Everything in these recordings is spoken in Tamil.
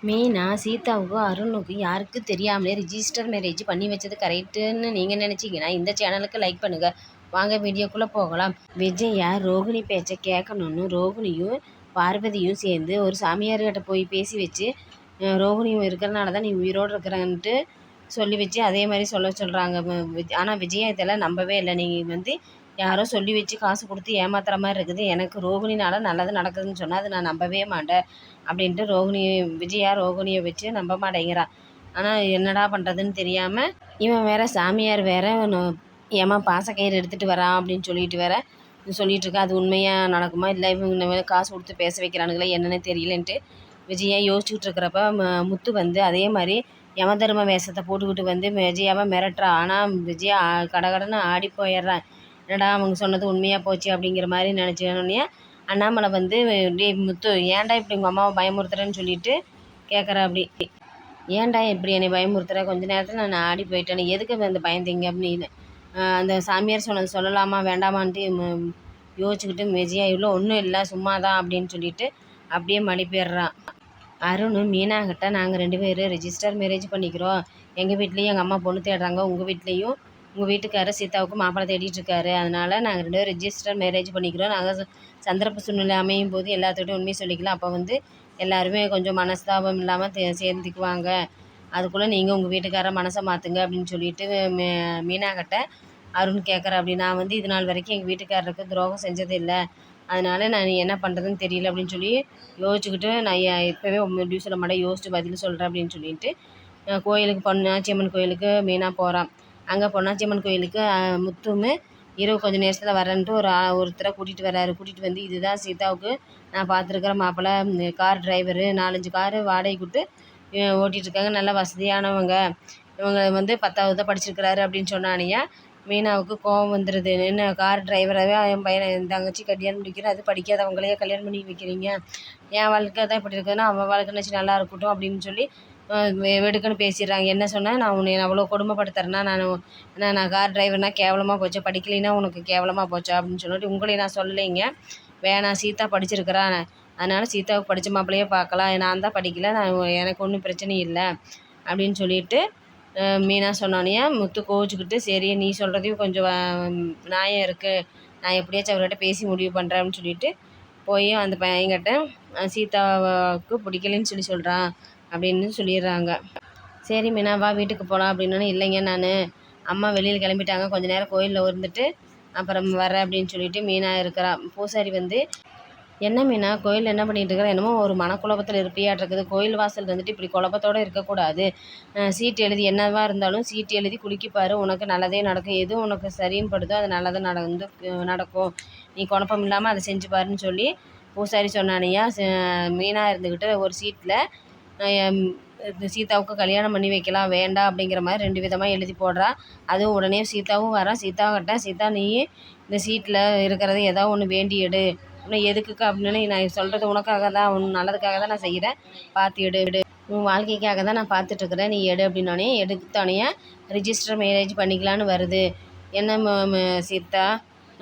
மீனா சீதாவுக்கும் அருணுக்கும் யாருக்கும் தெரியாமலே ரிஜிஸ்டர் மேரேஜ் பண்ணி வச்சது கரெக்டுன்னு நீங்கள் நினச்சிங்கன்னா இந்த சேனலுக்கு லைக் பண்ணுங்கள். வாங்க வீடியோக்குள்ளே போகலாம். விஜயா ரோகிணி பேச்சை கேட்கணுன்னு ரோகிணியும் பார்வதியும் சேர்ந்து ஒரு சாமியார்கிட்ட போய் பேசி வச்சு ரோகிணியும் இருக்கிறனால தான் நீ உயிரோடு இருக்கிறன்ட்டு சொல்லி வச்சு அதே மாதிரி சொல்கிறாங்க. ஆனால் விஜயா இதெல்லாம் நம்பவே இல்லை. நீங்கள் யாரோ சொல்லி வச்சு காசு கொடுத்து ஏமாத்துற மாதிரி இருக்குது. எனக்கு ரோகிணினால நல்லது நடக்குதுன்னு சொன்னால் அது நான் நம்பவே மாட்டேன் அப்படின்ட்டு விஜயா ரோகிணியை வச்சு நம்ப மாட்டேங்கிறான். ஆனால் என்னடா பண்ணுறதுன்னு தெரியாமல் இவன் வேற சாமியார் வேற ஏமா பாசக்கயிறு எடுத்துகிட்டு வரான் அப்படின்னு சொல்லிட்டு இருக்கா. அது உண்மையாக நடக்குமா இல்லை இவங்க காசு கொடுத்து பேச வைக்கிறானுங்களே என்னன்னு தெரியலன்ட்டு விஜயா யோசிச்சுட்டு இருக்கிறப்ப முத்து அதே மாதிரி யமதர்ம வேஷத்தை போட்டுக்கிட்டு விஜயாவை மிரட்டுறா. ஆனால் விஜயா கடகடன்னு ஆடி போயிடுறான். என்னடா அவங்க சொன்னது உண்மையாக போச்சு அப்படிங்கிற மாதிரி நினச்சோன்னே அண்ணாமலை டே முத்து ஏன்டா இப்படி உங்கள் அம்மாவை பயமுறுத்துறேன்னு சொல்லிட்டு கேட்குறா. அப்படி ஏன்டா இப்படி என்னை பயமுறுத்துற, கொஞ்ச நேரத்தில் நான் ஆடி போயிட்டேன்னு எதுக்கு அந்த பயந்தீங்க அப்படின்னு அந்த சாமியார் சொன்னது சொல்லலாமா வேண்டாமான்ட்டு யோசிச்சுக்கிட்டு விஜயா இவ்வளோ ஒன்றும் இல்லை சும்மா தான் அப்படின்னு சொல்லிட்டு அப்படியே மடிப்பிடுறான். அருணும் மீனாகிட்ட நாங்கள் 2 பேரும் ரெஜிஸ்டர் மேரேஜ் பண்ணிக்கிறோம். எங்கள் வீட்லேயும் எங்கள் அம்மா பொண்ணு தேடுறாங்க, உங்கள் வீட்லேயும் உங்கள் வீட்டுக்காரர் சீதாவுக்கு மாப்பிள்ளை தேடிட்டு இருக்காரு. அதனால் நாங்கள் 2 பேரும் ரெஜிஸ்டர் மேரேஜ் பண்ணிக்கிறோம். நாங்கள் சந்தர்ப்ப சூழ்நிலை அமையும் போது எல்லாத்துக்கிட்டையும் உண்மையை சொல்லிக்கலாம். அப்போ எல்லாருமே கொஞ்சம் மனஸ்தாபம் இல்லாமல் சேர்ந்துக்குவாங்க. அதுக்குள்ளே நீங்கள் உங்கள் வீட்டுக்காரர் மனசை மாற்றுங்க அப்படின்னு சொல்லிட்டு மீனாகிட்ட அருண் கேட்குற. அப்படி நான் இது நாள் வரைக்கும் எங்கள் வீட்டுக்காரருக்கு துரோகம் செஞ்சதில்லை, அதனால் நான் என்ன பண்ணுறதுன்னு தெரியல அப்படின்னு சொல்லி யோசிச்சுக்கிட்டு நான் இப்போவே எப்படி சொல்ல மாட்டேன், யோசிச்சு பதில் சொல்கிறேன் அப்படின்னு சொல்லிட்டு கோயிலுக்கு பொன்னாச்சியம்மன் கோயிலுக்கு மீனா போகிறான். அங்கே பொன்னாச்சியம்மன் கோயிலுக்கு முத்துமே இரவு கொஞ்சம் நேரத்தில் வரேன்ட்டு ஒருத்தரை கூட்டிகிட்டு வர்றாரு. கூட்டிகிட்டு இதுதான் சீதாவுக்கு நான் பார்த்துருக்குற மாப்பிள்ளை, கார் டிரைவரு, 4-5 காரு வாடகை கொடுத்து ஓட்டிகிட்ருக்காங்க, நல்ல வசதியானவங்க, இவங்க 10வது தான் படிச்சிருக்கிறாரு அப்படின்னு சொன்னானியா. மீனாவுக்கு கோவம் வந்துடுது. என்ன கார் டிரைவராகவே என் பையனை என் தங்கச்சி கல்யாணம் முடிக்கிறேன், அது படிக்காதவங்களையே கல்யாணம் பண்ணி வைக்கிறீங்க, என் வாழ்க்கை தான் இப்படி இருக்குதுன்னா அவன் வாழ்க்கை நினச்சி நல்லா இருக்கட்டும் அப்படின்னு சொல்லி வெடுக்குன்னு பேசிடுறாங்க. என்ன சொன்னால் நான் உன்னை அவ்வளோ கொடுமைப்படுத்துறேன்னா நான் கார் டிரைவர்னால் கேவலமாக போச்சா, படிக்கலைன்னா உனக்கு கேவலமாக போச்சா அப்படின்னு சொல்லிட்டு உங்களை நான் சொல்லலைங்க, வேணாம் சீதா படிச்சிருக்கிறான், அதனால் சீதாவுக்கு படித்த மாப்பிள்ளையே பார்க்கலாம், நான் தான் படிக்கலை, எனக்கு ஒன்றும் பிரச்சனை இல்லை அப்படின்னு சொல்லிட்டு மீனா சொன்னோன்னே முத்து கோவிச்சுக்கிட்டு சரி நீ சொல்கிறதையும் கொஞ்சம் நியாயம் இருக்குது, நான் எப்படியாச்சும் அவர்கிட்ட பேசி முடிவு பண்ணுறேன் அப்படின்னு சொல்லிட்டு போய் அந்த பையன்கிட்ட சீதாவுக்கு பிடிக்கலன்னு சொல்கிறான் அப்படின்னு சொல்லிடுறாங்க. சரி மீனா வா வீட்டுக்கு போகலாம் அப்படின்னா, இல்லைங்க நான் அம்மா வெளியில் கிளம்பிட்டாங்க, கொஞ்சம் நேரம் கோயிலில் இருந்துட்டு அப்புறம் வரேன் அப்படின்னு சொல்லிட்டு மீனா இருக்கிறா. பூசாரி என்ன மீனா கோயிலில் என்ன பண்ணிகிட்டு இருக்கிற, என்னமோ ஒரு மனக்குழப்பத்தில் இருப்பியாட்டிருக்குது, கோயில் வாசல் இப்படி குழப்பத்தோடு இருக்கக்கூடாது, சீட்டு எழுதி என்னவா இருந்தாலும் சீட்டு எழுதி குலுக்கிப்பார், உனக்கு நல்லதே நடக்கும், எது உனக்கு சரின்னு படுதோ அது நல்லதாக நடக்கும், நீ குழப்பம் இல்லாமல் அதை செஞ்சு பாருன்னு சொல்லி பூசாரி சொன்னானியா. மீனா இருந்துக்கிட்டு ஒரு சீட்டில் சீதாவுக்கு கல்யாணம் பண்ணி வைக்கலாம் வேண்டாம் அப்படிங்கிற மாதிரி 2 விதமாக எழுதி போடுறா. அதுவும் உடனே சீதாவும் வரா. சீதாக்கிட்ட சீதா நீ இந்த சீட்டில் இருக்கிறத ஏதாவது ஒன்று வேண்டி எடு, இன்னும் எதுக்குக்கா அப்படின்னு நான் சொல்கிறது உனக்காக தான், உன் நல்லதுக்காக தான் நான் செய்கிறேன், பார்த்து எடு, உன் வாழ்க்கைக்காக தான் நான் பார்த்துட்ருக்குறேன், நீ எடு அப்படின்னோடனே எடுத்தோடனே ரிஜிஸ்டர் மேரேஜ் பண்ணிக்கலான்னு வருது. என்ன சீதா,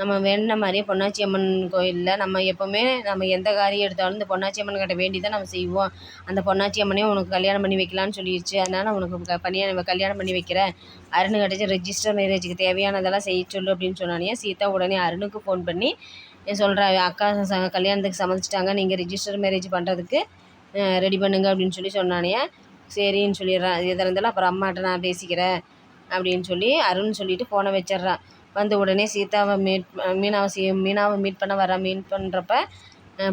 நம்ம வேண்டின மாதிரியே பொன்னாச்சி அம்மன் கோயிலில் நம்ம எப்போவுமே நம்ம எந்த காரியம் எடுத்தாலும் இந்த பொன்னாச்சி அம்மன் கிட்ட வேண்டி தான் நம்ம செய்வோம், அந்த பொன்னாச்சி அம்மனே உனக்கு கல்யாணம் பண்ணி வைக்கலான்னு சொல்லிடுச்சு, அதனால் உனக்கு கல்யாணம் பண்ணி வைக்கிறேன், அருணு கிடச்சி ரெஜிஸ்டர் மேரேஜுக்கு தேவையானதெல்லாம் செய்ய சொல்லு அப்படின்னு சொன்னானே. சீதா உடனே அருணுக்கு ஃபோன் பண்ணி சொல்கிறா, அக்கா கல்யாணத்துக்கு சம்மதிச்சிட்டாங்க, நீங்கள் ரிஜிஸ்டர் மேரேஜ் பண்ணுறதுக்கு ரெடி பண்ணுங்க அப்படின்னு சொல்லி சரின்னு சொல்லிடுறான். எதாக இருந்தாலும் அப்புறம் அம்மாட்ட நான் பேசிக்கிறேன் அப்படின்னு சொல்லி அருண் சொல்லிவிட்டு ஃபோனை வச்சிட்றான். உடனே சீதாவை மீனாவை மீட் பண்ண வரேன். மீட் பண்ணுறப்ப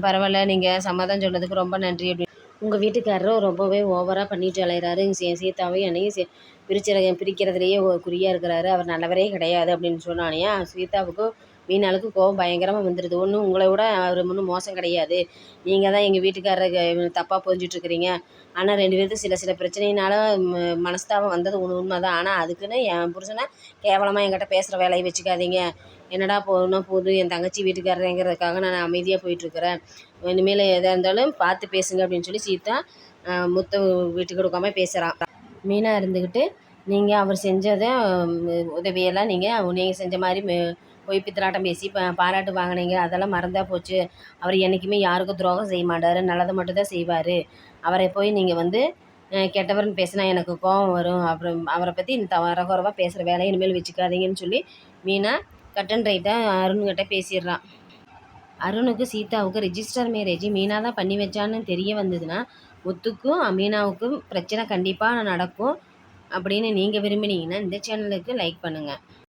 பரவாயில்ல, நீங்கள் சம்மதம் சொன்னதுக்கு ரொம்ப நன்றி அப்படின்னு, உங்கள் வீட்டுக்காரரும் ரொம்பவே ஓவராக பண்ணிட்டு அலைகிறாரு, சீதாவை என்னையும் பிரிக்கிறதுலேயே குறியாக இருக்கிறாரு, அவர் நல்லவரே கிடையாது அப்படின்னு சொன்னானே. சீதாவுக்கு மீனாளுக்கு கோவம் பயங்கரமாக வந்துடுது. ஒன்றும் உங்களை விட அவர் ஒன்றும் மோசம் கிடையாது, நீங்கள் தான் எங்கள் வீட்டுக்காரருக்கு தப்பாக புரிஞ்சிட்ருக்கிறீங்க, ஆனால் 2 பேருக்கு சில பிரச்சனையினால மனஸ்தாபம் வந்தது உண்மை தான், ஆனால் அதுக்குன்னு என் புருஷனை கேவலமாக என்கிட்ட பேசுகிற வேலையை வச்சுக்காதீங்க, என்னடா போகுது என் தங்கச்சி வீட்டுக்காரங்கிறதுக்காக நான் அமைதியாக போயிட்டுருக்கிறேன், இனிமேல் எதாக இருந்தாலும் பார்த்து பேசுங்க அப்படின்னு சொல்லி சீதா முத்த வீட்டுக்கு கொடுக்காம பேசுகிறான். மீனா இருந்துக்கிட்டு நீங்கள் அவர் செஞ்சதை உதவியெல்லாம் நீங்கள் செஞ்ச மாதிரி பொய் பித்தலாட்டம் பேசி பாராட்டு வாங்கினீங்க, அதெல்லாம் மறந்தா போச்சு, அவர் என்றைக்குமே யாருக்கும் துரோகம் செய்ய மாட்டார், நல்லதை மட்டும்தான் செய்வார், அவரை போய் நீங்கள் வந்து கெட்டவர்னு பேசினா எனக்கு கோபம் வரும், அப்புறம் அவரை பற்றி தரகுறவாக பேசுகிற வேலையை இனிமேல் வச்சுக்காதீங்கன்னு சொல்லி மீனா கட் அண்ட் ரைட்டாக அருண்கிட்ட பேசிடுறான். அருணுக்கு சீதாவுக்கு ரிஜிஸ்டர் மேரேஜ் மீனா தான் பண்ணி வச்சான்னு தெரிய வந்ததுன்னா முத்துக்கும் மீனாவுக்கும் பிரச்சனை கண்டிப்பாக நடக்கும். அப்படின்னு நீங்கள் விரும்பினீங்கன்னா இந்த சேனலுக்கு லைக் பண்ணுங்கள்.